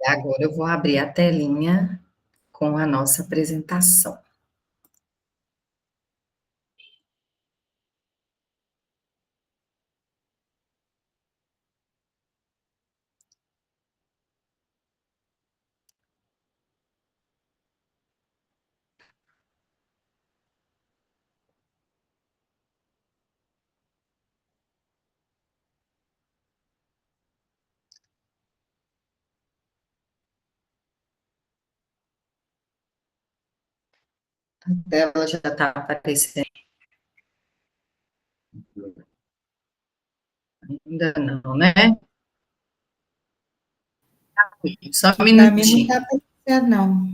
E agora eu vou abrir a telinha com a nossa apresentação. A tela já está aparecendo. Ainda não, né? Só um Para mim não está minutinho. aparecendo, não.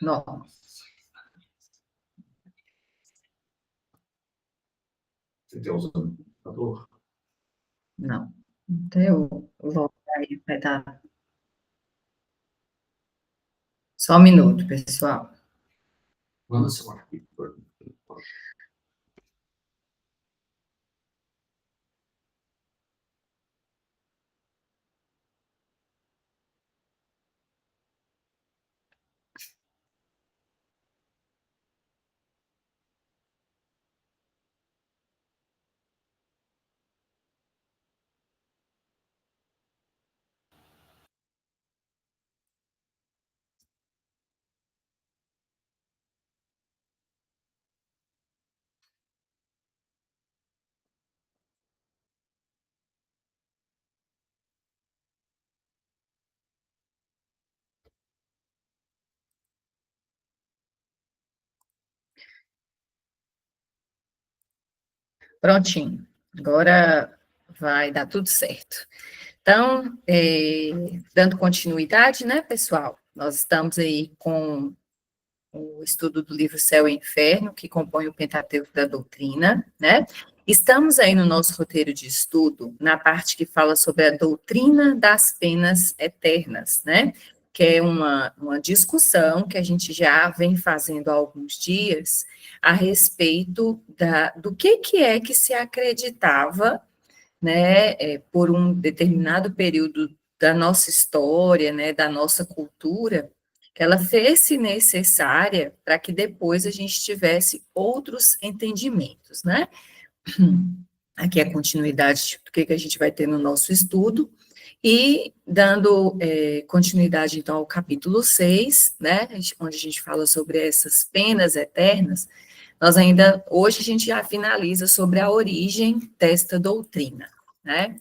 Não, Você está usando o computador? não. Até eu voltar aí, vai dar. Só um minuto, pessoal. Manda seu arquivo. Prontinho. Agora vai dar tudo certo. Então, dando continuidade, né, pessoal? Nós estamos aí com o estudo do livro Céu e Inferno, que compõe o Pentateuco da Doutrina, né? Estamos aí no nosso roteiro de estudo, na parte que fala sobre a doutrina das penas eternas, né? Que é uma discussão que a gente já vem fazendo há alguns dias a respeito do que é que se acreditava, né, por um determinado período da nossa história, né, da nossa cultura, que ela fez-se necessária para que depois a gente tivesse outros entendimentos, né? Aqui é a continuidade do que a gente vai ter no nosso estudo, e dando continuidade, então, ao capítulo 6, né, onde a gente fala sobre essas penas eternas, nós ainda, hoje a gente já finaliza sobre a origem desta doutrina, né?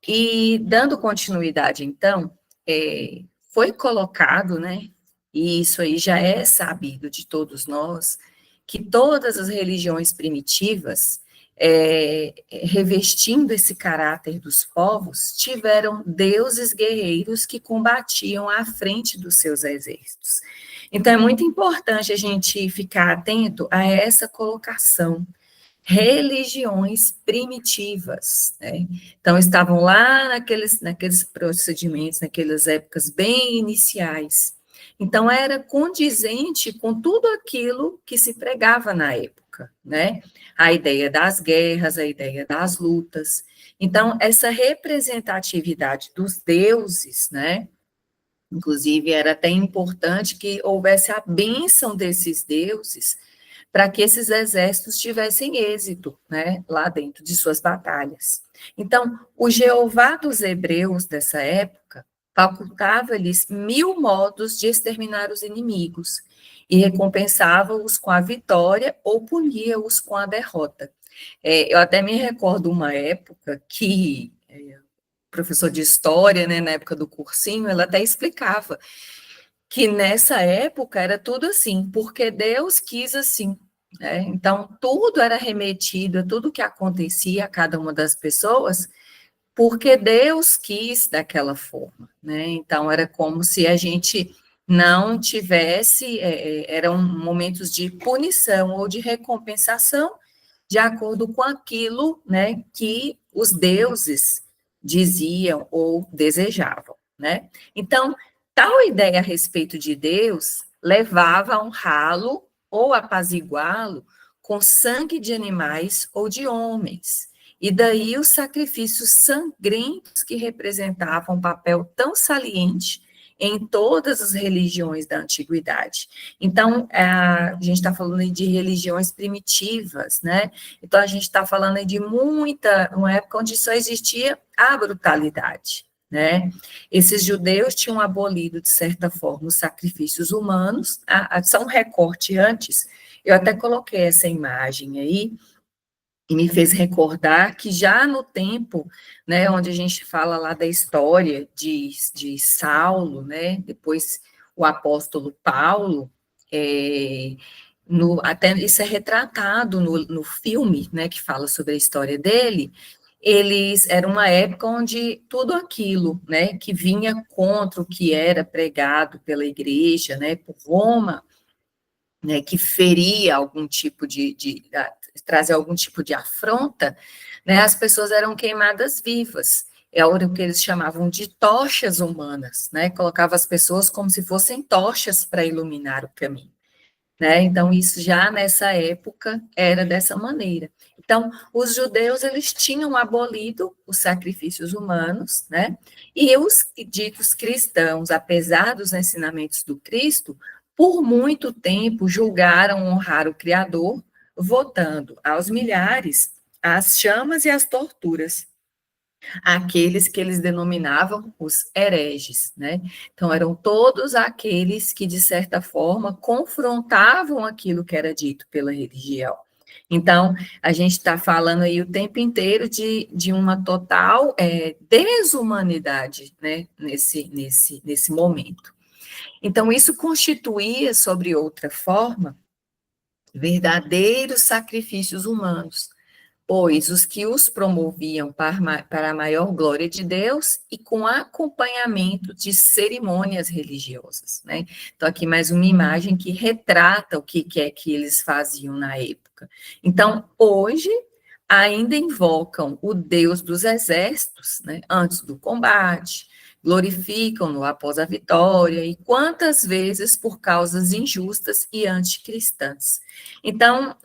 E dando continuidade, então, foi colocado, né, e isso aí já é sabido de todos nós, que todas as religiões primitivas, revestindo esse caráter dos povos, tiveram deuses guerreiros que combatiam à frente dos seus exércitos. Então, é muito importante a gente ficar atento a essa colocação, religiões primitivas, né? Então, estavam lá naqueles procedimentos, naquelas épocas bem iniciais. Então, era condizente com tudo aquilo que se pregava na época, né? A ideia das guerras, a ideia das lutas. Então, essa representatividade dos deuses, né? Inclusive, era até importante que houvesse a bênção desses deuses para que esses exércitos tivessem êxito, né, lá dentro de suas batalhas. Então, o Jeová dos hebreus dessa época facultava-lhes 1000 modos de exterminar os inimigos e recompensava-os com a vitória ou punia-os com a derrota. Eu até me recordo uma época que professor de história, né, na época do cursinho, ela até explicava que nessa época era tudo assim, porque Deus quis assim, né? Então, tudo era remetido a tudo que acontecia a cada uma das pessoas, porque Deus quis daquela forma, né? Então, era como se a gente não tivesse, eram momentos de punição ou de recompensação, de acordo com aquilo, né, que os deuses diziam ou desejavam, né? Então, tal ideia a respeito de Deus levava a honrá-lo ou apaziguá-lo com sangue de animais ou de homens. E daí os sacrifícios sangrentos que representavam um papel tão saliente em todas as religiões da antiguidade. Então, a gente está falando aí de religiões primitivas, né? Então, a gente está falando aí de uma época onde só existia a brutalidade, né? Esses judeus tinham abolido, de certa forma, os sacrifícios humanos. Só um recorte antes, eu até coloquei essa imagem aí, e me fez recordar que já no tempo, né, onde a gente fala lá da história de Saulo, né, depois o apóstolo Paulo, até isso é retratado no filme, né, que fala sobre a história dele. Era uma época onde tudo aquilo, né, que vinha contra o que era pregado pela igreja, né, por Roma, né, que feria algum tipo trazer algum tipo de afronta, né, as pessoas eram queimadas vivas. É o que eles chamavam de tochas humanas, né, colocava as pessoas como se fossem tochas para iluminar o caminho, né, então isso já nessa época era dessa maneira. Então, os judeus, eles tinham abolido os sacrifícios humanos, né, e os ditos cristãos, apesar dos ensinamentos do Cristo, por muito tempo julgaram honrar o Criador, votando aos milhares as chamas e as torturas, aqueles que eles denominavam os hereges, né? Então, eram todos aqueles que, de certa forma, confrontavam aquilo que era dito pela religião. Então, a gente está falando aí o tempo inteiro de uma total desumanidade, né, nesse momento. Então, isso constituía, sobre outra forma, verdadeiros sacrifícios humanos, pois os que os promoviam para a maior glória de Deus e com acompanhamento de cerimônias religiosas, né? Então, aqui mais uma imagem que retrata o que é que eles faziam na época. Então, hoje, ainda invocam o Deus dos exércitos, né, antes do combate, glorificam-no após a vitória, e quantas vezes por causas injustas e anticristãs. Então,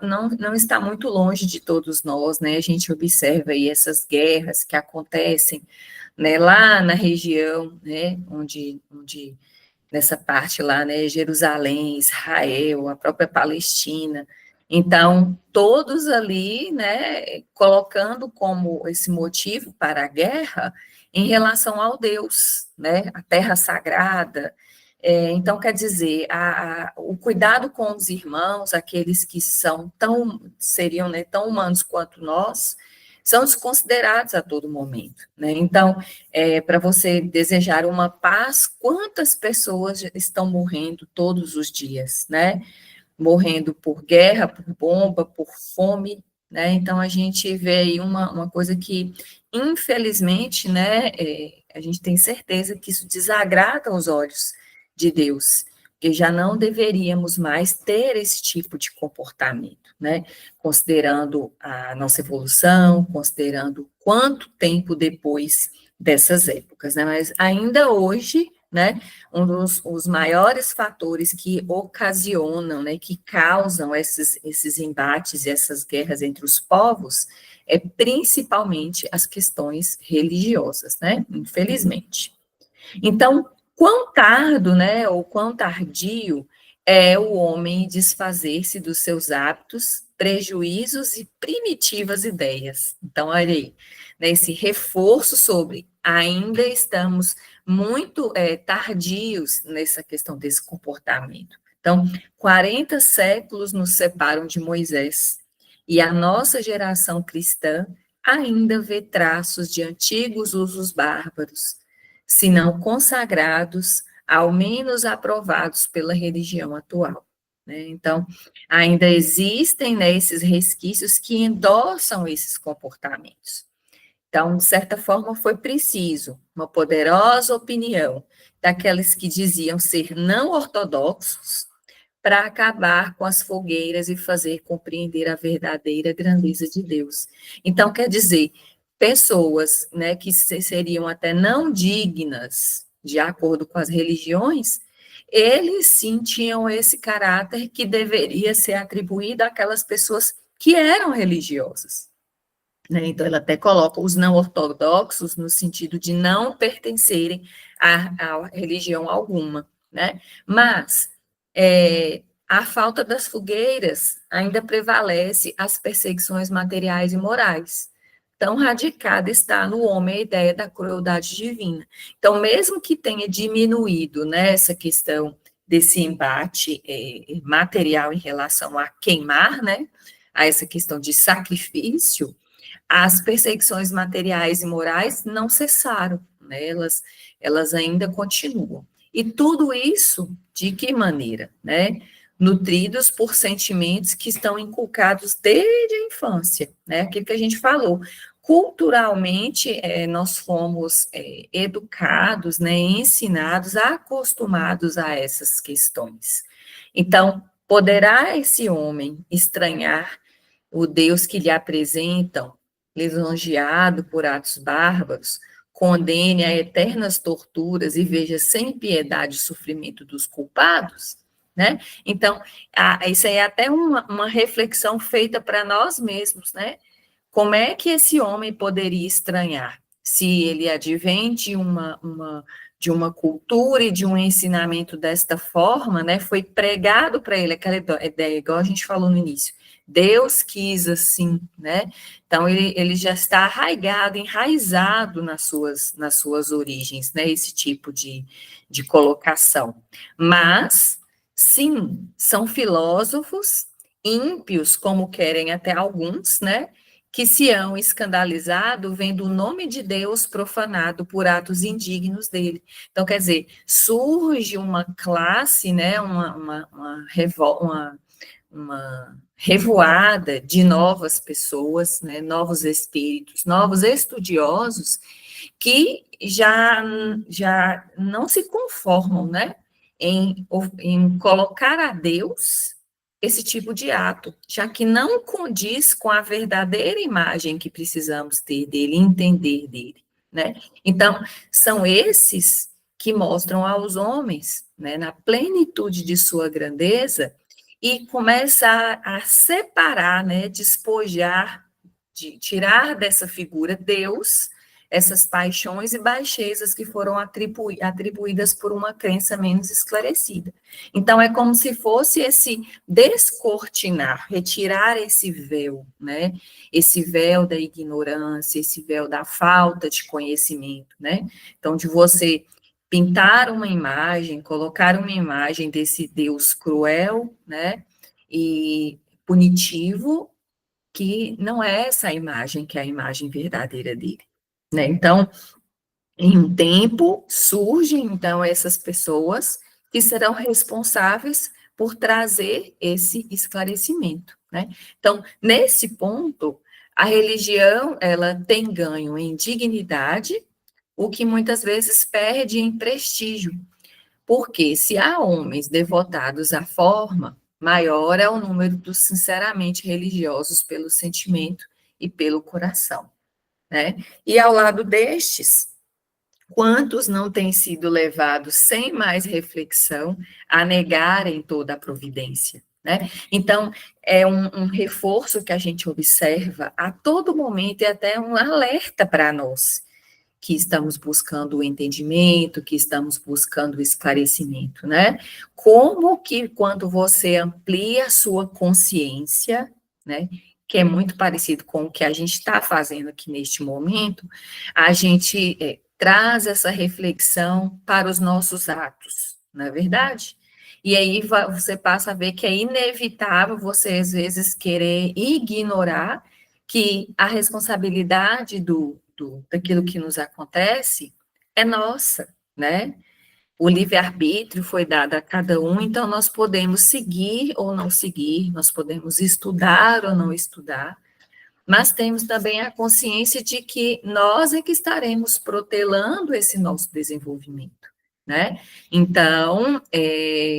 não está muito longe de todos nós, né, a gente observa aí essas guerras que acontecem, né, lá na região, né, onde nessa parte lá, né, Jerusalém, Israel, a própria Palestina. Então, todos ali, né, colocando como esse motivo para a guerra em relação ao Deus, né, a terra sagrada. Então, quer dizer, o cuidado com os irmãos, aqueles que seriam, né, tão humanos quanto nós, são desconsiderados a todo momento, né? Então, para você desejar uma paz, quantas pessoas estão morrendo todos os dias, né? Morrendo por guerra, por bomba, por fome, né? Então, a gente vê aí uma coisa que, infelizmente, né, a gente tem certeza que isso desagrada aos olhos de Deus, que já não deveríamos mais ter esse tipo de comportamento, né? Considerando a nossa evolução, considerando quanto tempo depois dessas épocas, né? Mas ainda hoje, né, um dos os maiores fatores que ocasionam, né, que causam esses embates e essas guerras entre os povos, é principalmente as questões religiosas, né, infelizmente. Então, quão tardo, né, ou quão tardio é o homem desfazer-se dos seus hábitos, prejuízos e primitivas ideias. Então, olha aí, né, esse reforço sobre ainda estamos muito tardios nessa questão desse comportamento. Então, 40 séculos nos separam de Moisés, e a nossa geração cristã ainda vê traços de antigos usos bárbaros, se não consagrados, ao menos aprovados pela religião atual, né? Então, ainda existem, né, esses resquícios que endossam esses comportamentos. Então, de certa forma, foi preciso uma poderosa opinião daqueles que diziam ser não ortodoxos para acabar com as fogueiras e fazer compreender a verdadeira grandeza de Deus. Então, quer dizer, pessoas, né, que seriam até não dignas, de acordo com as religiões, eles sim tinham esse caráter que deveria ser atribuído àquelas pessoas que eram religiosas, né? Então, ela até coloca os não ortodoxos no sentido de não pertencerem a religião alguma, né? Mas a falta das fogueiras ainda prevalece as perseguições materiais e morais. Tão radicada está no homem a ideia da crueldade divina. Então, mesmo que tenha diminuído, né, essa questão desse embate material em relação a queimar, né, a essa questão de sacrifício, as perseguições materiais e morais não cessaram, né? Elas ainda continuam. E tudo isso, de que maneira? Né? Nutridos por sentimentos que estão inculcados desde a infância, né? Aquilo que a gente falou. Culturalmente, nós fomos educados, né, ensinados, acostumados a essas questões. Então, poderá esse homem estranhar o Deus que lhe apresentam, lisonjeado por atos bárbaros, condene a eternas torturas e veja sem piedade o sofrimento dos culpados, né? Então, isso aí é até uma reflexão feita para nós mesmos, né? Como é que esse homem poderia estranhar se ele advém de uma cultura e de um ensinamento desta forma, né? Foi pregado para ele aquela ideia, igual a gente falou no início. Deus quis assim, né? Então, ele já está arraigado, enraizado nas suas origens, né? Esse tipo de colocação. Mas, sim, são filósofos ímpios, como querem até alguns, né? Que se hão escandalizado vendo o nome de Deus profanado por atos indignos dele. Então, quer dizer, surge uma classe, né? Uma revoada de novas pessoas, né, novos espíritos, novos estudiosos, que já não se conformam, né, em colocar a Deus esse tipo de ato, já que não condiz com a verdadeira imagem que precisamos ter dele, entender dele, né? Então, são esses que mostram aos homens, né, na plenitude de sua grandeza, e começa a separar, né, despojar, de tirar dessa figura Deus, essas paixões e baixezas que foram atribuídas por uma crença menos esclarecida. Então, é como se fosse esse descortinar, retirar esse véu, né, esse véu da ignorância, esse véu da falta de conhecimento, né, então, de você pintar uma imagem, colocar uma imagem desse Deus cruel, né, e punitivo, que não é essa imagem que é a imagem verdadeira dele, né? Então, em um tempo, surgem, então, essas pessoas que serão responsáveis por trazer esse esclarecimento, né? Então, nesse ponto, a religião, ela tem ganho em dignidade, o que muitas vezes perde em prestígio, porque se há homens devotados à forma, maior é o número dos sinceramente religiosos pelo sentimento e pelo coração, né? E ao lado destes, quantos não têm sido levados sem mais reflexão a negarem toda a providência, né? Então, é um reforço que a gente observa a todo momento e até um alerta para nós, que estamos buscando o entendimento, que estamos buscando o esclarecimento, né? Como que quando você amplia a sua consciência, né, que é muito parecido com o que a gente está fazendo aqui neste momento, a gente traz essa reflexão para os nossos atos, não é verdade? E aí você passa a ver que é inevitável você, às vezes, querer ignorar que a responsabilidade daquilo que nos acontece é nossa, né? O livre-arbítrio foi dado a cada um, então nós podemos seguir ou não seguir, nós podemos estudar ou não estudar, mas temos também a consciência de que nós é que estaremos protelando esse nosso desenvolvimento, né? Então,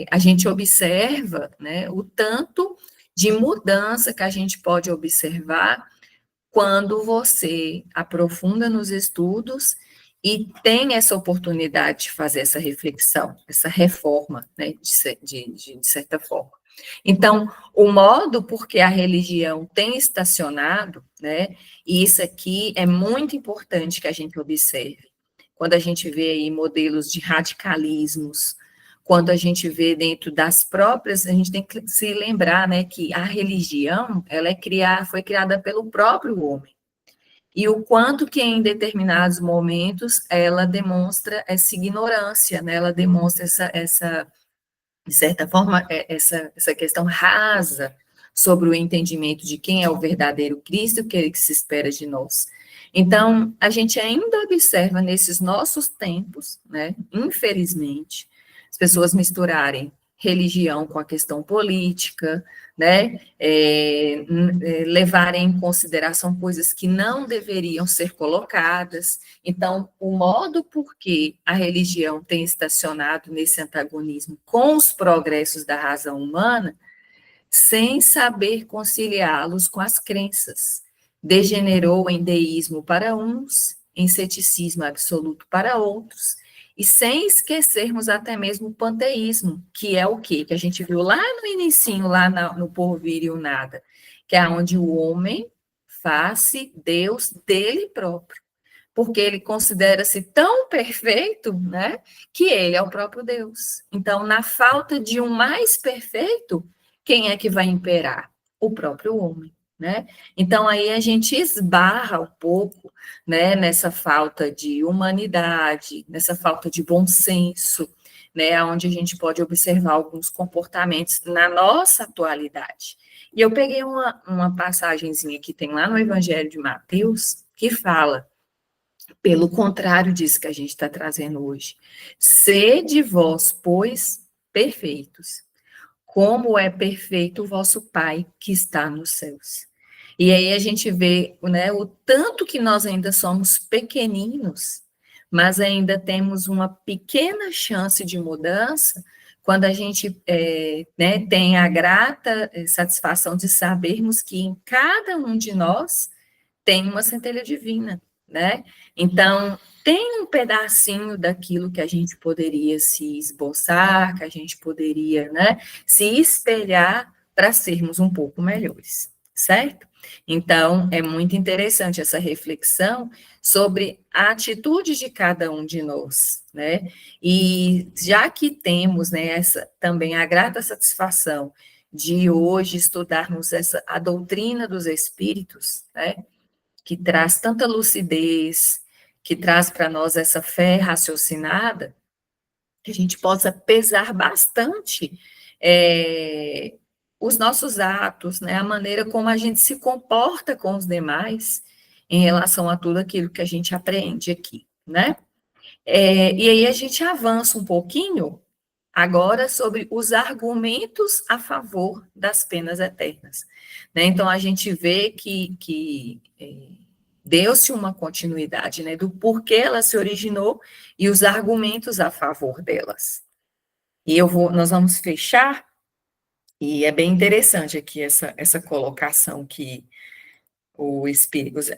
a gente observa, né, o tanto de mudança que a gente pode observar quando você aprofunda nos estudos e tem essa oportunidade de fazer essa reflexão, essa reforma, né, de certa forma. Então, o modo por que a religião tem estacionado, né, e isso aqui é muito importante que a gente observe, quando a gente vê aí modelos de radicalismos, quando a gente vê dentro das próprias, a gente tem que se lembrar, né, que a religião, ela foi criada pelo próprio homem, e o quanto que em determinados momentos ela demonstra essa ignorância, né, ela demonstra de certa forma, essa questão rasa sobre o entendimento de quem é o verdadeiro Cristo, o que ele se espera de nós. Então, a gente ainda observa nesses nossos tempos, né, infelizmente, as pessoas misturarem religião com a questão política, né, levarem em consideração coisas que não deveriam ser colocadas. Então, o modo por que a religião tem estacionado nesse antagonismo com os progressos da razão humana, sem saber conciliá-los com as crenças, degenerou em deísmo para uns, em ceticismo absoluto para outros, e sem esquecermos até mesmo o panteísmo, que é o quê? Que a gente viu lá no inicinho, lá no porvir e o nada, que é onde o homem faz-se Deus dele próprio, porque ele considera-se tão perfeito, né, que ele é o próprio Deus. Então, na falta de um mais perfeito, quem é que vai imperar? O próprio homem, né? Então, aí a gente esbarra um pouco, né, nessa falta de humanidade, nessa falta de bom senso, né, onde a gente pode observar alguns comportamentos na nossa atualidade. E eu peguei uma passagenzinha que tem lá no Evangelho de Mateus, que fala, pelo contrário disso que a gente está trazendo hoje. Sede vós, pois, perfeitos, como é perfeito o vosso Pai que está nos céus. E aí a gente vê, né, o tanto que nós ainda somos pequeninos, mas ainda temos uma pequena chance de mudança quando a gente né, tem a grata satisfação de sabermos que em cada um de nós tem uma centelha divina, né? Então, tem um pedacinho daquilo que a gente poderia se esboçar, que a gente poderia, né, se espelhar para sermos um pouco melhores, certo? Então, é muito interessante essa reflexão sobre a atitude de cada um de nós, né? E já que temos, né, essa também a grata satisfação de hoje estudarmos a doutrina dos espíritos, né? Que traz tanta lucidez, que traz para nós essa fé raciocinada, que a gente possa pesar bastante os nossos atos, né, a maneira como a gente se comporta com os demais em relação a tudo aquilo que a gente aprende aqui, né? E aí a gente avança um pouquinho agora sobre os argumentos a favor das penas eternas, né? Então a gente vê que deu-se uma continuidade, né, do porquê ela se originou e os argumentos a favor delas. E nós vamos fechar, e é bem interessante aqui essa colocação que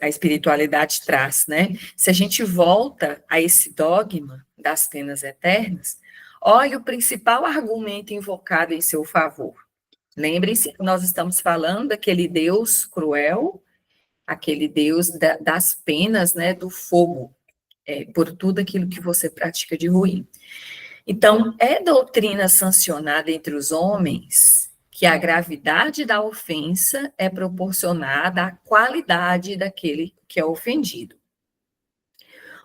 a espiritualidade traz, né? Se a gente volta a esse dogma das penas eternas, olha o principal argumento invocado em seu favor. Lembrem-se que nós estamos falando daquele Deus cruel, aquele Deus das penas, né, do fogo, por tudo aquilo que você pratica de ruim. Então, é doutrina sancionada entre os homens que a gravidade da ofensa é proporcionada à qualidade daquele que é ofendido.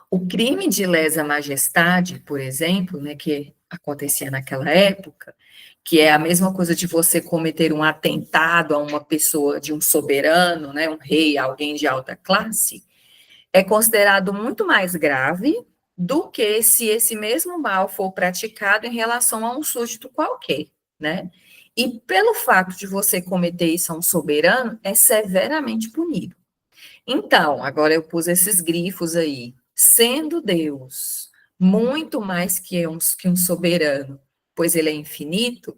O crime de lesa majestade, por exemplo, né, que acontecia naquela época, que é a mesma coisa de você cometer um atentado a uma pessoa de um soberano, né, um rei, alguém de alta classe, é considerado muito mais grave do que se esse mesmo mal for praticado em relação a um súdito qualquer, né? E pelo fato de você cometer isso a um soberano, é severamente punido. Então, agora eu pus esses grifos aí, sendo Deus muito mais que um soberano, pois ele é infinito,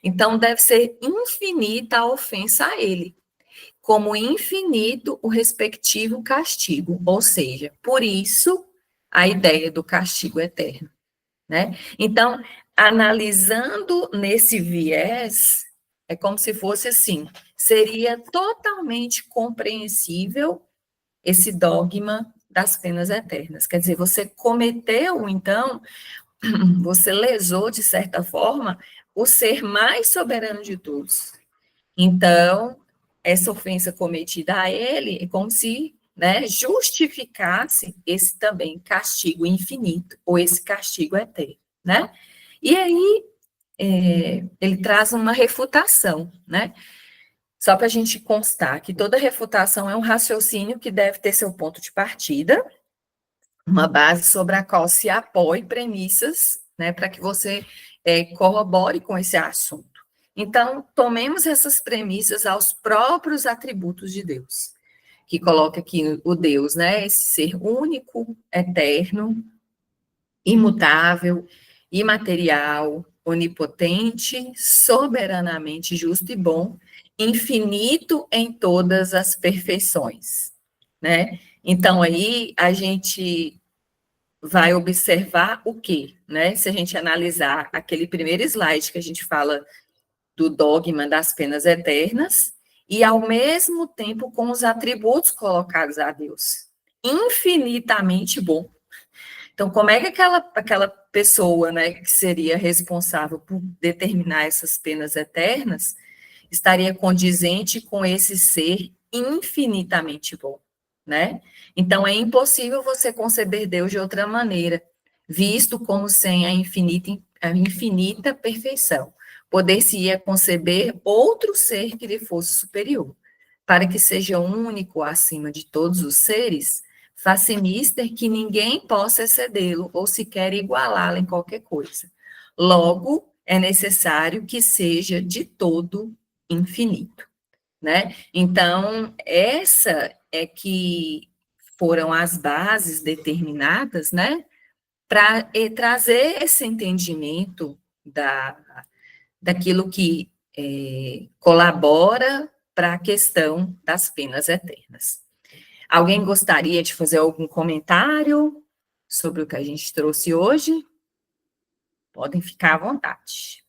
então deve ser infinita a ofensa a ele, como infinito o respectivo castigo, ou seja, por isso a ideia do castigo eterno, né? Então, analisando nesse viés, É como se fosse assim, seria totalmente compreensível esse dogma das penas eternas. Quer dizer, você cometeu, então, você lesou, de certa forma, o ser mais soberano de todos. Então, essa ofensa cometida a ele é como se, né, justificasse esse também castigo infinito, ou esse castigo eterno, né? E aí, ele traz uma refutação, né? Só para a gente constar que toda refutação é um raciocínio que deve ter seu ponto de partida, uma base sobre a qual se apoie premissas, né, para que você corrobore com esse assunto. Então, tomemos essas premissas aos próprios atributos de Deus, que coloca aqui o Deus, né, esse ser único, eterno, imutável, imaterial, onipotente, soberanamente justo e bom, infinito em todas as perfeições, né? Então, aí, a gente vai observar o quê, né? Se a gente analisar aquele primeiro slide que a gente fala do dogma das penas eternas, e ao mesmo tempo com os atributos colocados a Deus. Infinitamente bom. Então, como é que aquela pessoa, né, que seria responsável por determinar essas penas eternas, estaria condizente com esse ser infinitamente bom, né? Então, é impossível você conceber Deus de outra maneira, visto como sem a infinita perfeição. Poder-se-ia conceber outro ser que lhe fosse superior. Para que seja único acima de todos os seres, faça mister que ninguém possa excedê-lo ou sequer igualá-lo em qualquer coisa. Logo, é necessário que seja de todo infinito, né? Então, essa é que foram as bases determinadas, né, para trazer esse entendimento daquilo que colabora para a questão das penas eternas. Alguém gostaria de fazer algum comentário sobre o que a gente trouxe hoje? Podem ficar à vontade.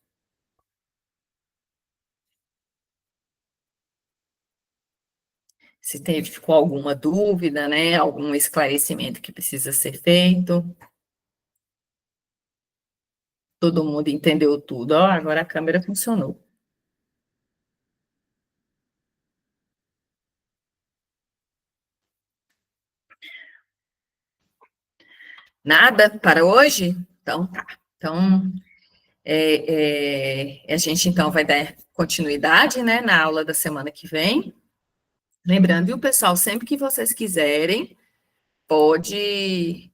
Se ficou alguma dúvida, né, algum esclarecimento que precisa ser feito. Todo mundo entendeu tudo. Ó, agora a câmera funcionou. Nada para hoje? Então tá. Então, a gente então vai dar continuidade, né, na aula da semana que vem. Lembrando, viu, pessoal, sempre que vocês quiserem, pode